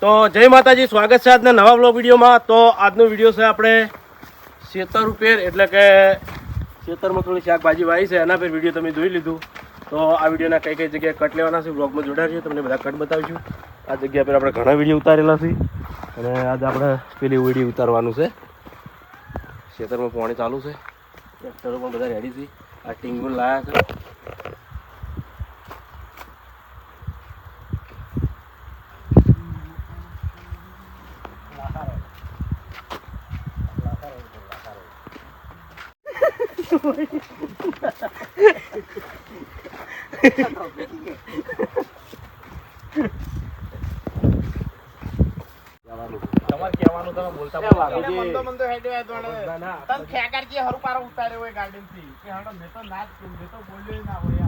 તો જય માતાજી, સ્વાગત છે આજના નવા બ્લોગ વિડીયોમાં. તો આજનો વિડીયો છે આપણે ખેતર ઉપર, એટલે કે ખેતરમાં થોડી શાકભાજી વાવી છે એના પર વિડીયો તમે જોઈ લીધું. તો આ વિડીયોના કઈ કઈ જગ્યાએ કટ લેવાના છે બ્લોગમાં જોડાશે, તમને બધા કટ બતાવીશું. આ જગ્યા પર આપણે ઘણા વિડીયો ઉતારેલા છે અને આજે આપણે પેલી વિડીયો ઉતારવાનું છે. ખેતરમાં પાણી ચાલુ છે, ટ્રેક્ટરો પણ બધા રેડી છે. આ ટીંગુલ લાયા છે. તમારે કહેવાનું તમે બોલતા તમ ખેકરજી હરુ પારો ઉતાર્યો હોય ગાર્ડન થી કે હડો મે તો ના જ મે તો બોલ્યો ના હોય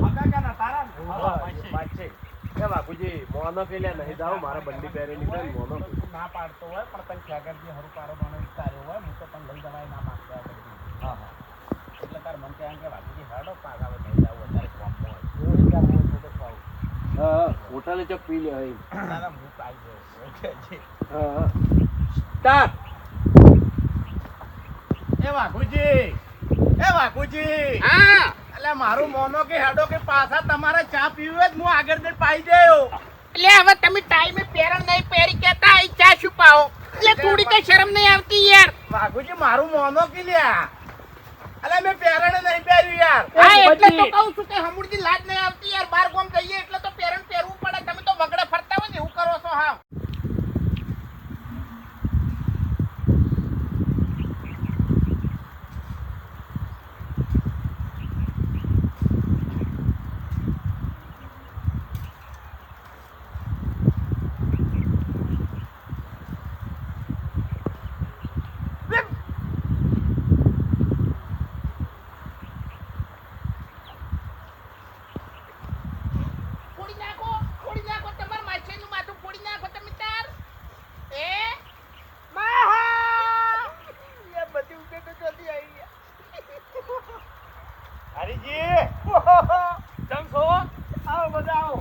મગા કાના તારા વાત છે એ બાપુજી મોનો પેલ્યા નહીં જાવ, મારા બંડી પહેરેલી છે મોનો ના પાડતો હોય પણ તમ ખેકરજી હરુ પારો મને ઉતાર્યો હોય હું તો પણ લઈ જવાય ના માંગતા. હા હા એટલે તાર મન કે બાપુજી હડો પાગા લઈ જાવ અત્યારે કોમ હોય એવું કામ હોય તો ખાવ. હા હોટલે ચક પી લે હઈ તારા મું પાઈ દે. હા સ્ટાર્ટ. એ વાઘુજી હા એટલે મારું મોનો કે હેડો કે પાછા તમારે ચા પીવી હોય હું આગળ ને પાઈ દેયો. એટલે હવે તમે ટાઈમે પેરણ નહીં પહેરી કેતા અહીં ચા શું પાઓ? એટલે થોડી કઈ શરમ નહીં આવતી યાર? વાઘુજી મારું મોનો કે લ્યા અલે મેં પેરણ નહીં પહેર્યું યાર. હા એટલે તો કહું છું કે હમુરજી લાજ નહીં આવતી યાર. બાર ગામ જઈએ એટલે તો પેરણ પહેરવું પડે. તમે તો વગડે ફરતા હોય ને એવું કરો છો. હા ફોડી નાખો તમાર માછીનું માથું ફોડી નાખો તમે તાર. એ માહા એ બધી ઉકે તો જલ્દી આવી ગયા. હરીજી જમ છો આવો બધા આવો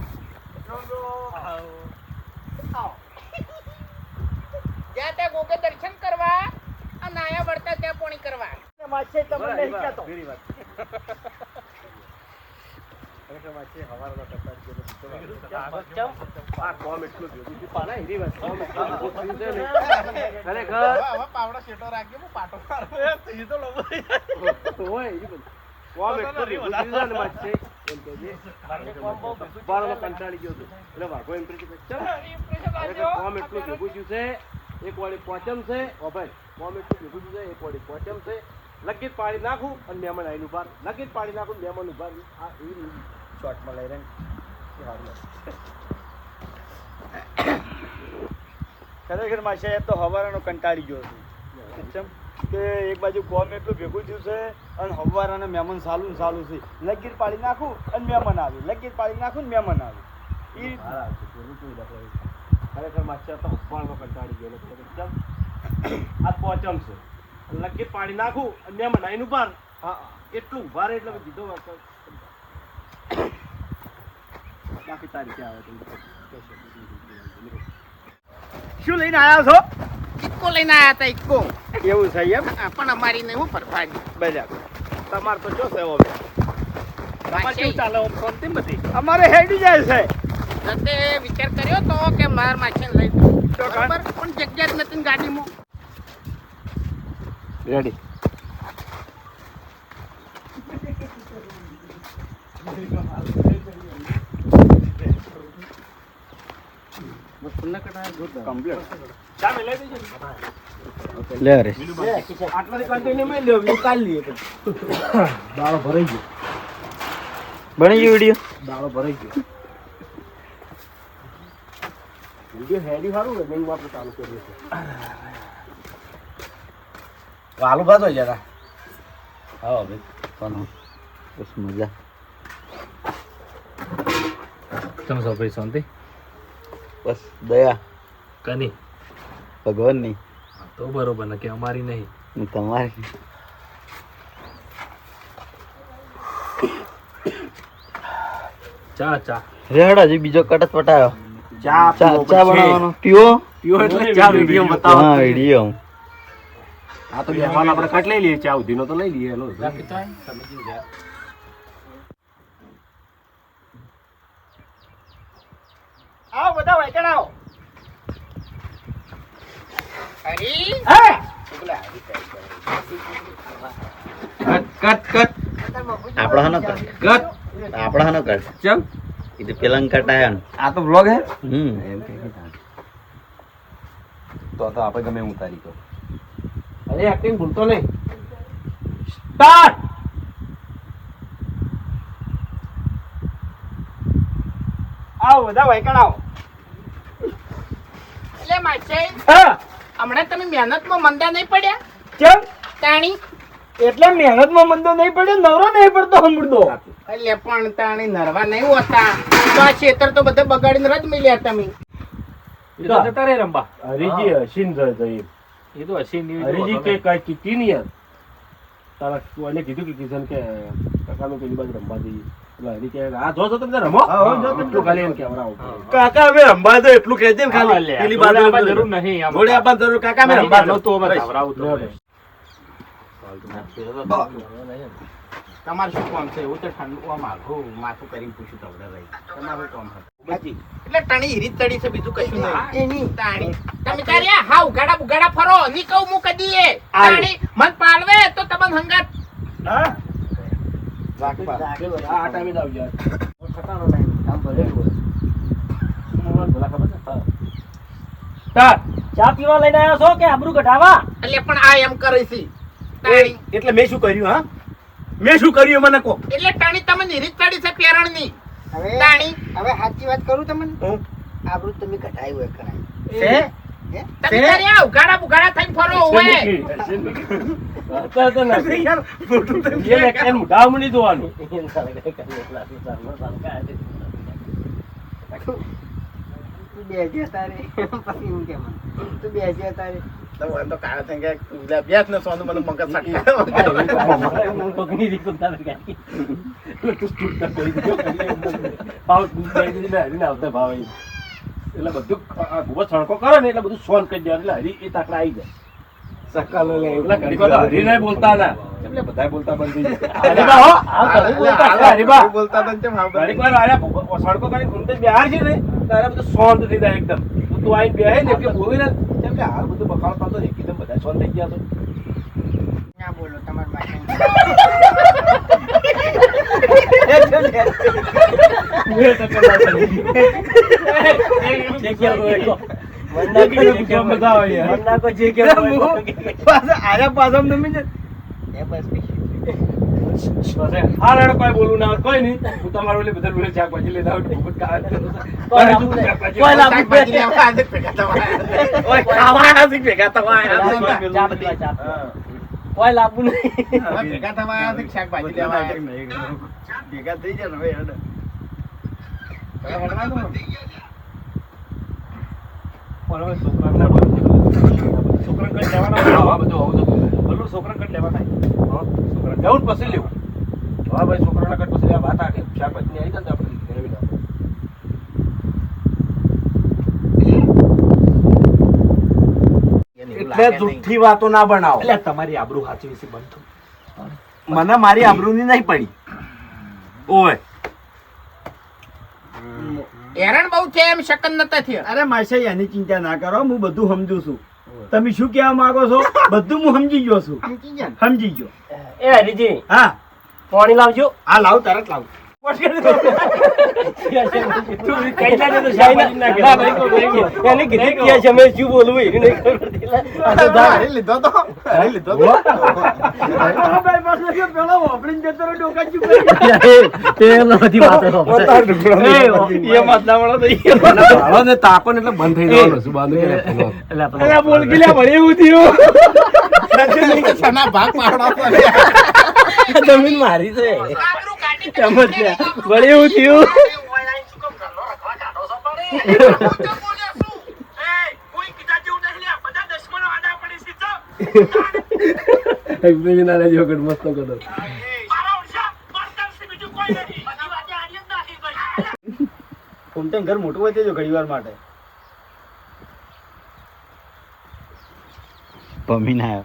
જોજો આવો જ્યાં ત્યાં ગોગે દર્શન કરવા અને આયા વળતા ત્યાં પોણી કરવા. માછે તમને નહીં કહેતો. ફેરી વાત ખરેખર માછી હવારમાં કરતા જ આ કોમ એટલું ભેગું છે પાલા હીરી વાત કોમ એટલું ભેગું થયું છે ને ખરેખર હવે પાવડો શેટો રાખી હું પાટો મારો એ તો લોબો હોય ઈ બધું કોમ એટલું ભેગું થયું છે ને માછી એમ કે જે કોમ બહુ બાળમાં કંટાળી ગયો હતો એટલે વાઘો એમ કે ચાલ ખરેખર કોમ એટલું ભેગું થયું છે. એક વાળી પોચમ છે ઓ ભાઈ, કોમ એટલું ભેગું થયું છે. એક વાળી પોચમ છે, લગીત પાડી નાખું અને મહેમાન આવીને ઉભા, લગીત પાડી નાખું મહેમાન ઉભા. આ એવી શોર્ટમાં લઈ રહ્યા ખરેખર માછે તો હવારાનો કંટાળી ગયો છું કે એક બાજુ કોમ એટલું ભેગું થયું છે અને હવારાને મહેમાન સાલું ને સાલું છે. લગીર પાડી નાખું અને મહેમાન આવે, લગીર પાડી નાખું ને મહેમાન આવે. એ ખરેખર માસ્ટર તો હવારમાં કંટાળી ગયો ચમ આ પોચમ છે, લગીત પાડી નાખું અને મહેમાન આવીને ઉભા. હા એટલું ઉભા રહે એટલે મેં કીધું બાકી તારી ક્યાં આવે શું લઈને આવ્યા છો? ઇક્કો લઈને આયા હતા ઇક્કો. એવું છે એમ? હા, પણ અમારી નહીં હું ફરફાડી. બરાબર. તમારે તો શું છે હવે તમારે કેવું ચાલે શાંતિ બધી? અમારે હેડી જાય છે. તે વિચાર કર્યો તો કે માર માછીને લઈ દઉં બરાબર, પણ જગ્યા જ નથી ને ગાડીમાં. રેડી લે રે આટલાથી કન્ટિન્યુ મેં લ્યો વ્યૂ કાઢ લઈએ દાળો ભરાઈ ગયો. બની ગયો વિડીયો? દાળો ભરાઈ ગયો. વિડીયો હેડી સારું ને નહીં આપણે ચાલુ કરીએ છીએ. આલુ ભાત હોય જરા. હા ભાઈ કોનો બસ મજા. તમે સૌ ભાઈ શાંતિ? બસ દયા કની ભગવાનની. તો બરોબર ને કે અમારી નહીં તમારી. ચા ચા રેડ હજી બીજો કટત પટાયો. ચા બનાવવાનો પીવો પીવો એટલે ચા વિડીયો બતાવો હા વિડીયો આ તો બેહવાન આપણે કટ લઈ લઈએ ચા ઉધીનો તો લઈ લઈએ એનો આવો બધા વાયકણ આવો હરી હા કટ આપણો હનો કર કટ આપણો હનો કર ચમ એ તો પેલા કટાયો ને આ તો વ્લોગ હે એમ તો આપણે ગમે હું ઉતારી કહું અરે એક્ટિંગ ભૂલતો નહીં સ્ટાર્ટ આવો બધા વાયકણ આવો એટલે માસે હા હમણાં તમે મહેનતમાં મંદા નહીં પડ્યા ચમ તાણી એટલે મહેનતમાં મંદો નહીં પડ્યો નવરો નહીં પડતો હમણતો એટલે પણ તાણી નરવા નહીં હોતા તો આ ખેતર તો બધા બગાડીને રજ મિલ્યા તમે એ તો જતા રે રંબા હરીજી હસીન જઈ એ તો હસી હરીજી કે કઈ કીધી નહીં યાર તારા કોઈને કીધું કે કિશન કે કાકાનું પેલી બાજુ રમવા જઈએ એટલે હરી કે આ જો છો તમે રમો એટલું ખાલી એમ કહેવડાવો કાકા અમે રમવા તો એટલું કહેજે ને ખાલી પેલી બાજુ જરૂર નહીં આમ. જોડે આપવાની જરૂર કાકા અમે રમવા નાનો તો હવે ઘબરાવું તો બસ. નહીં. તમારે શું કામ છે એવું તો ઠંડુ આમ આઘું માથું કરીને પૂછ્યું તમને ભાઈ તમારું કામ હતું એટલે ટણી હીરી તડી છે બીજું કશું નહીં તાણી તમે તારે હા ઉગાડા બુગાડા ફરો ની કહું હું કદી એ તાણી મન પાલવે તો તમને હંગાત હા આ ટાઈમે જ આવજો ખટાનો નહીં કામ ભરેલું હોય મોહન ભલા ખબર છે સ્ટાર્ટ ચા પીવા લઈને આવ્યો છો કે આબરૂ કઢાવા એટલે પણ આ એમ કરે છે તાણી એટલે મેં શું કર્યું હા મેં શું કર્યું મને કહો એટલે ટણી તમને હીરી તડી છે પેરણ ની તાણી હવે સાચી વાત કરું તમને હું આબરૂ તમે ઘટાયું હોય કરાય તમે તારે આ ઉગાડા બુગાડા થઈને ફરો હોય અત્યારે તો નથી યાર મોટું તો એ એક મોઢા મણી જોવાનું તું બેસજે તારે પછી હું કેમ તું બેસજે તારે તો એમ તો કાળા થઈ ગયા અભ્યાસ ને સોનું મને મગજ પગની રીત તારે કાઈ તું સ્ટૂટ કરી દીધો ભાવ હરીને આવતા ભાવ એટલે બધું ખૂબ જ સણકો કરે ને એટલે બધું સોન કરી દે એટલે હરી એ તાકડા આવી જાય સકાલો લે એટલે ઘડી વાર હરી નહીં બોલતા ના એટલે બધા બોલતા બંધ થઈ જાય હરીબા હો આ ઘડી બોલતા હરીબા બોલતા તો કેમ હા ઘડીક વાર આયા સણકો કરી ગુંતે બિહાર છે ને તારે બધું સોન થઈ જાય એકદમ તું આઈ બેહે ને કે બોલી ને કેમ કે હાલ બધું બખાડ પાતો એકદમ બધા સોન થઈ ગયા તો ના બોલો તમાર પાસે કોઈ બોલું ના કોઈ નહીં હું તમારો બધા શાકભાજી લેતા કોઈ લાભ નહીં ભેગા થવા શાકભાજી લેવા ભેગા થઈ જાય ને હવે હેડ. છોકરા કઈ લેવાના બધું છોકરા કઈ લેવાના છોકરા જવું પછી લેવું હા ભાઈ છોકરાના કટ પછી વાત આ શાકભાજી આવી જાય આપણે એટલે જુઠ્ઠી વાતો ના બનાવો એટલે તમારી આબરૂ સાચી વિશે બનતું મને મારી આબરૂની નહીં પડી ઓય હેરાન બહુ છે એમ શકન નતા થયા અરે માસે એની ચિંતા ના કરો હું બધું સમજુ છું તમે શું કહેવા માંગો છો બધું હું સમજી ગયો છું સમજી ગયા ને? સમજી ગયો એ હરીજી હા પાણી લાવજો હા લાવ તરત લાવ લીધો તો તાપન એટલે બંધ થઈ જવાનું શું બાંધો બોલ ગીલા ભરે એવું થયું સના ભાગ પાડો જમીન મારી છે આબરૂ કાઢી ભરે એવું થયું મસ્ત કરો ફોન પોતે ઘર મોટું હોય તેજો ઘણી વાર માટે પમી ના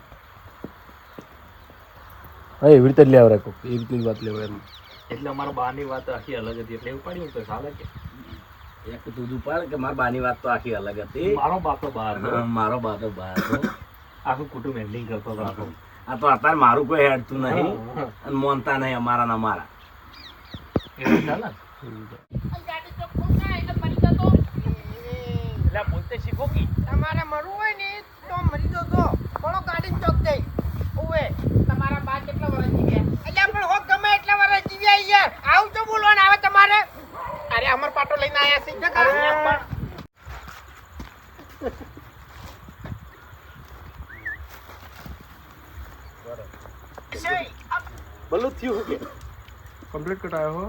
હા એવી રીતે જ લેવા રાખો એ રીતની વાત લેવા એમ એટલે અમારા બાની વાત આખી અલગ હતી એટલે એવું પાડ્યું તો ચાલે કે એક તું પાડ કે મારા બાની વાત તો આખી અલગ હતી. મારો બાપ તો બહાર હતો. મારો બા તો બહાર હતો. આખું કુટુંબ એન્ડિંગ કરતો હતો આખું. આ તો અત્યારે મારું કોઈ હેડતું નહીં અને મોનતા નહીં અમારા ને અમારા. એવું ચાલે ને? એટલે બોલતે શીખો કે તમારે મરવું હોય ને તો મરી જજો થોડો ગાડી ચોક જઈ ઓવે તમારા બા કેટલા વર્ષ જીવ્યા એટલે પણ હો ગમે એટલા વર્ષ જીવ્યા યાર આવું તો બોલવાનું આવે તમારે અરે અમર પાટો લઈને આયા છે બલ્લુ થયું કે કમ્પ્લીટ કટ આવ્યો હો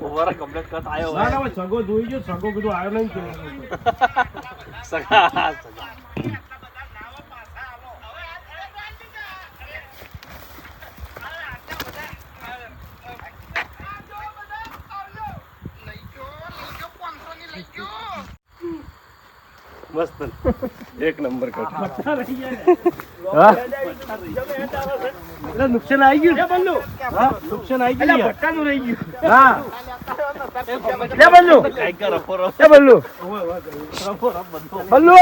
ઓવર કમ્પ્લીટ કટ આવ્યો ના ના સગો જોઈ ગયો સગો કીધું આવ્યો નહીં કે સગા મસ્ત એક નંબર કટ એટલે નુકસાન આવી ગયું છે બલ્લુ હા નુકસાન આવી ગયું એટલે ભટકાનું રહી ગયું હા લે બલ્લુ એ બલ્લુ બલ્લુ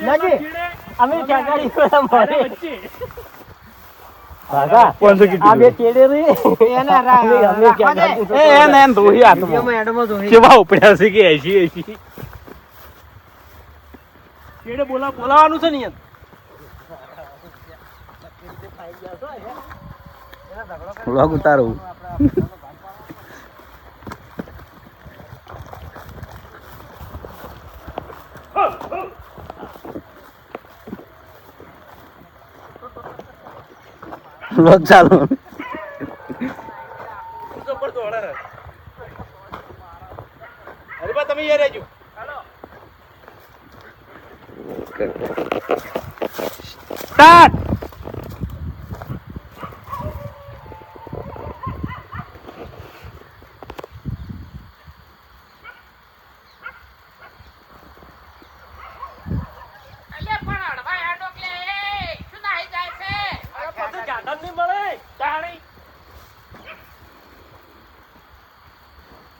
લાગી અમે ચાકાડી મારે કાકા 500 કીધું આ બે ચેડે રે એના રા અમે ચાકાડી એ એને એમ ધોઈ હાથમાં એડમો જોઈ કેવા ઉપડ્યા છે કે 80 ચેડે બોલાવાનું છે ને યાર વ્લોગ ઉતારું વ્લોગ ચાલુ અરે બા તમે યાર રહેજો સ્ટાર્ટ અલે પણ હડવા હેડો કે શું નાઈ જાય છે અરે પછી ગાંડા નહીં મળે ચાણી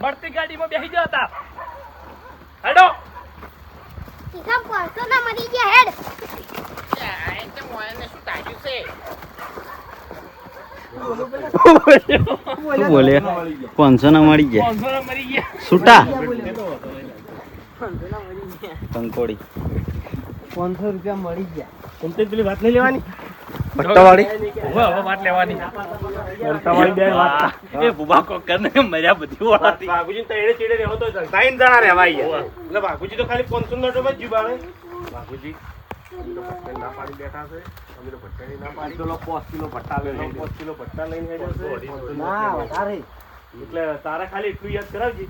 મળતી ગાડીમાં બેસી ગયા હતા હેડો હિસાબ કરતો ના મરી ગયા હેડ એટલે મોયને શું તાજ્યું છે શું બોલે 500 ના મળી ગયા 500 ના મરી ગયા છૂટા કંકોડી 500 રૂપિયા મળી ગયા કોમતે પેલી વાત નહીં લેવાની પટ્ટાવાળી હવે વાત લેવાની તમારી બે વાત એ બુબા કોક કરને મર્યા બધી વાળાથી. બાબુજી તો એડે ચેડે રહેવો તો 3 જણા રહેવાય યાર એટલે બાબુજી તો ખાલી 500 નો ડબ્બા જ જીવાડે બાબુજી અમે તો ભટ્ટાની ના પાડી બેઠા છે અમે તો ભટ્ટાની ના પાડી તો 5 કિલો ભટ્ટા લઈને 5 કિલો ભટ્ટા લઈને હેડ્યો છે ના વધારે એટલે તારા ખાલી એટલું યાદ કરાવજે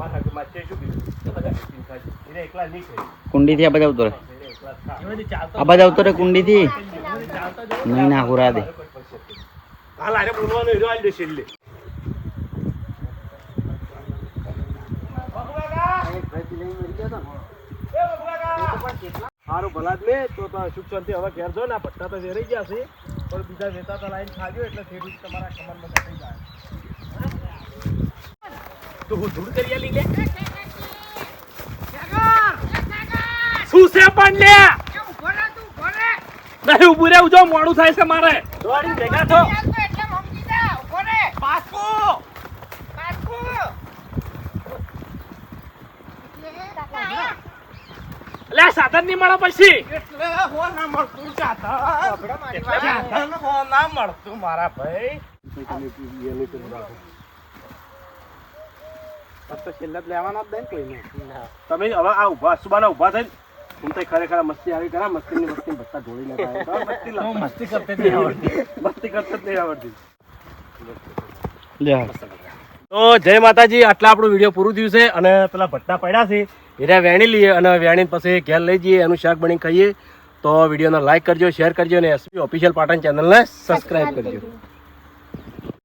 માથા કે માથે શું કીધું કે બધા ટિફિન ખાજે એને એકલા નહીં ખાય કુંડી થી આ બધા ઉતરે એને એકલા જ ખા આ બધા ઉતરે કુંડી થી નહીં ના હુરા દે હાલ આરે બોલવાનું હીરો આલ દે છેલ્લે સારું ભલા જ લે તો સુખ શાંતિ હવે ઘેર જો ને આ ભટ્ટા તો વેરાઈ ગયા છે પણ બીજા વેતા તો લાઈન ખાજો એટલે થેડું તમારા કમરમાં થઈ જાય તો હું ધૂળ કરી આલી લે શું છે પણ લે નહીં ઉભું રહેવું જો મોડું થાય છે મારે દોડી ભેગા થો એટલે મમજી જા ઉભો રે પાસકો પાછું લે સાધન નહીં મળે પછી એટલે હો ના મળતું જાતા સાધન હો ના મળતું મારા ભાઈ તમે હવે આ ઉભા સુબાના ઉભા થઈને હું તો ખરેખર મસ્તી આવી કરા મસ્તી ભટ્ટા ઢોળી લેતા મસ્તી કરતે જ નહીં આવડતી તો જય માતાજી આટલા આપણું વિડીયો પૂરું થયું છે અને પેલા ભટ્ટા પડ્યા છે એને વેણી લઈએ અને વેણી પછી ઘેર લઈ જઈએ એનું શાક બની ખાઈએ તો વિડીયોને લાઈક કરજો શેર કરજો અને એસપી ઓફિશિયલ પાટણ ચેનલને સબસ્ક્રાઈબ કરજો